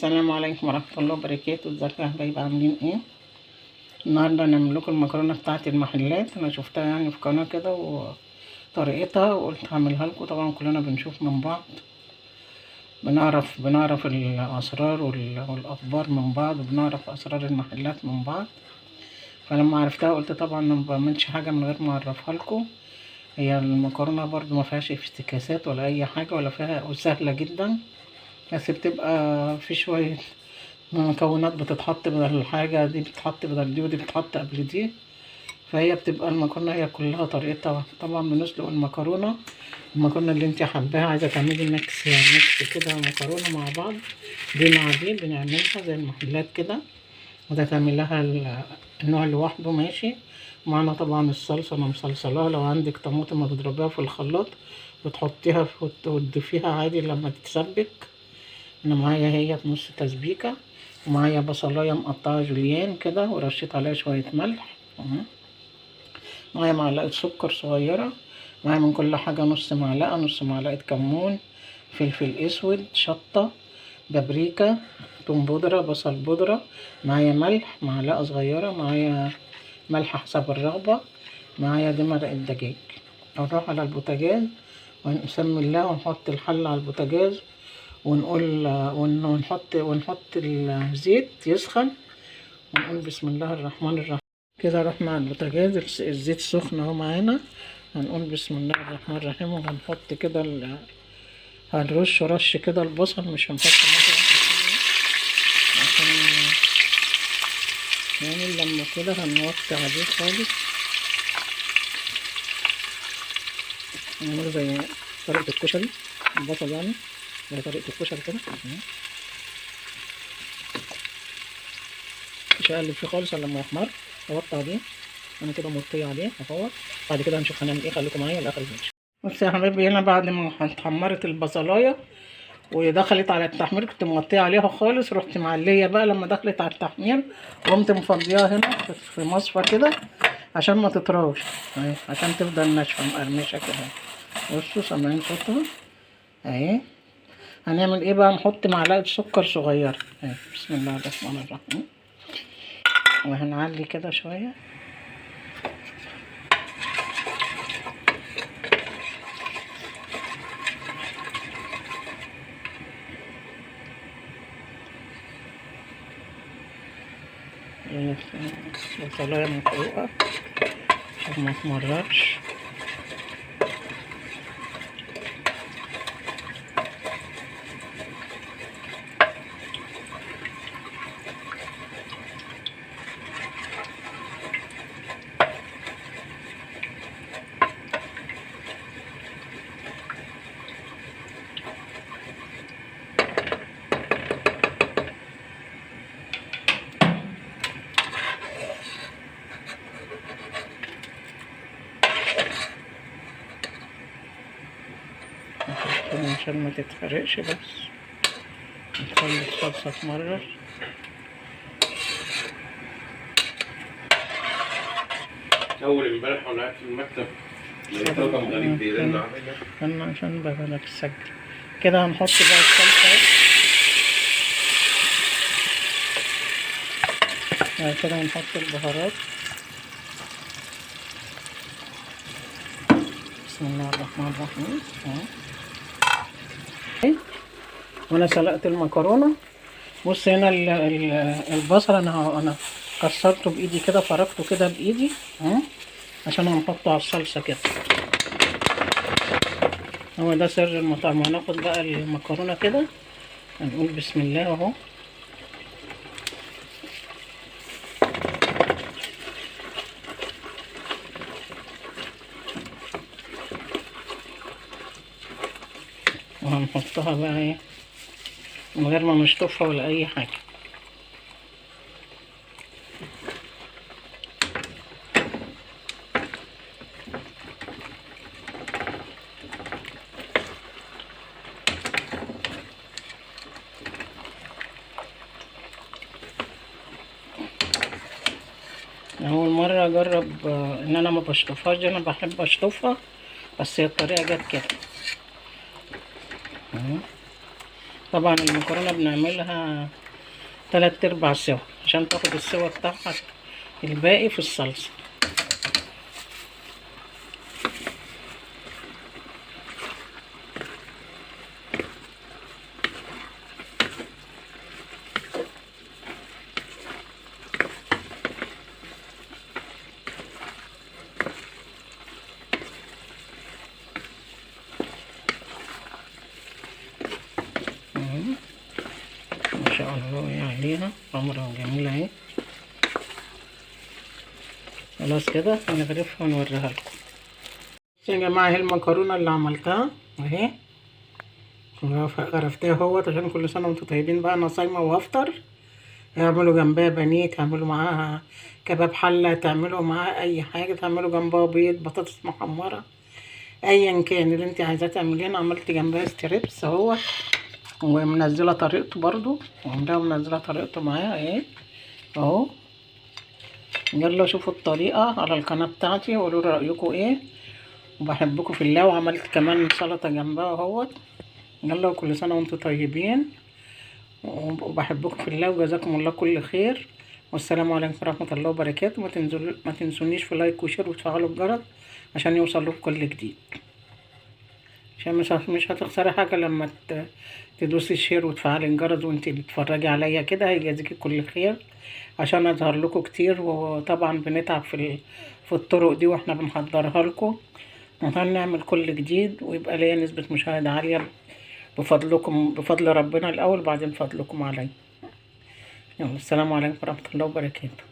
السلام عليكم ورحمة الله وبركاته. ازيكم يا حبايبي، عاملين ايه؟ النهاردة هنعمل لكم المكرونة بتاعة المحلات. انا شفتها يعني في قناة كده وطريقتها وقلت هعملها لكم. طبعا كلنا بنشوف من بعض، بنعرف الاسرار والاخبار من بعض، وبنعرف اسرار المحلات من بعض. فلما عرفتها قلت طبعا ما بعملش حاجة من غير ما اعرفها لكم. هي المكرونة برضو ما فيهاش افتكاسات ولا اي حاجة ولا فيها، وسهلة جدا، بس بتبقى في شوية مكونات بتتحط بدل الحاجة دي، بتتحط بدل دي، ودي بتتحط قبل دي. فهي بتبقى المكرونة هي كلها طريقتها. طبعا بنسلق المكرونة اللي انت حباها. عايزة تعملي ميكس كده مكرونة مع بعض، دي مع دي بنعملها زي المحلات كده. عايزة تعمل لها النوع لوحده ماشي. معنا طبعا الصلصة انا مصلصلاها. لو عندك طماطم بتضربيها في الخلاط وتحطيها وتضيفيها عادي لما تتسبك. انا معايا هي نص تسبيكة، ومعايا بصلاية مقطعة جوليان كده ورشيت عليها شوية ملح. معايا معلقة سكر صغيرة. معايا من كل حاجة نص معلقة كمون، فلفل اسود، شطة، بابريكا، توم بودرة، بصل بودرة. معايا ملح معلقة صغيرة، معايا ملح حسب الرغبة. معايا دي مرقة دجاج. نروح على البوتاجاز ونسمي الله ونحط الحلة على البوتاجاز، ونقول ونحط الزيت يسخن، ونقول بسم الله الرحمن الرحيم. كده رحنا على البوتاجاز، الزيت سخن اهو معانا. هنقول بسم الله الرحمن الرحيم، وهنحط كده هنرش كده البصل، مش هنحط مثلا عشان نعمل. لما كده هنوطي عليه خالص، نعمل زي طريقة الكشري البصل يعني، زي طريقة الكشري كده. مش هقلب فيه خالص الا لما يحمر. اوطي عليه انا كده، موطيه عليه اهو. بعد كده هنشوف هنعمل ايه. خليكم معايا لاخر الفيديو. بصوا يا حبايبي، هنا بعد ما اتحمرت البصلايه ودخلت على التحمير، كنت موطيه عليها خالص. رحت معليه بقى لما دخلت على التحمير، وقمت مفضياها هنا في مصفى كده عشان ما تطراش، عشان تفضل ناشفه مقرمشه كده. بصوا سامعين صوتها اهي. هنعمل ايه بقى؟ نحط معلقه سكر صغيره اهي. بسم الله الرحمن الرحيم. وهنعلي كده شويه. البصلايه من فوق عشان ما تمررش. عشان ما تتحرقش، بس نخلي الصلصة تمرر. أول امبارح وأنا قاعد في المكتب لقيت رقم غريب بيرن عليا. عشان بقى تسجل كده. هنحط بقى الصلصة. بعد كده هنحط البهارات. بسم الله الرحمن الرحيم. وانا سلقت المكرونه. بص هنا البصل انا كسرته بايدي كده، فركته كده بايدي عشان هنحطه على الصلصه كده. هو ده سر المطعم. هناخد بقى المكرونه كده، هنقول بسم الله اهو. وهنحطها بقى ايه من غير ما نشطفها ولا اي حاجه. اول مره اجرب ان انا ما بشطفهاش. انا بحب اشطفها، بس هي الطريقه جت كده. طبعا المكرونة بنعملها 3/4 سوا عشان تاخد السوا بتاعها، الباقي في الصلصة. ما شاء الله عليها عمرها جميلة اهي. خلاص كده هنغرفها ونوريها لكم. بصوا يا جماعة اهي المكرونة اللي عملتها اهي، غرفتها اهوت عشان كل سنة وانتم طيبين بقى. انا صايمة وهفطر. اعملوا جنبها بانيه، تعملوا معاها كباب حلة، تعملوا معاها اي حاجة، تعملوا جنبها بيض، بطاطس محمرة، ايا كان اللي انت عايزاه تعمليه. انا عملت جنبها ستريبس اهو، ومنزله طريقته برضو، وعاملاها منزله طريقته معايا اهي اهو. يلا شوفوا الطريقه على القناه بتاعتي وقولوا لي رايكم ايه، وبحبكم في الله. وعملت كمان سلطه جنبها اهوت. يلا وكل سنه وانتم طيبين، وبحبكم في الله، وجزاكم الله كل خير. والسلام عليكم ورحمه الله وبركاته. ما تنسونيش في لايك وشير وتفعلوا الجرس عشان يوصل لكم كل جديد، عشان مش هتخسري حاجة لما تدوسي الشير وتفعلي الجرس وانتي بتتفرجي عليا كده. هيجازيكي كل خير عشان اظهر لكم كتير. وطبعا بنتعب في الطرق دي واحنا بنحضرها لكم، عشان نعمل كل جديد ويبقى ليا نسبة مشاهدة عالية بفضلكم، بفضل ربنا الأول بعدين فضلكم عليا. يلا السلام عليكم ورحمة الله وبركاته.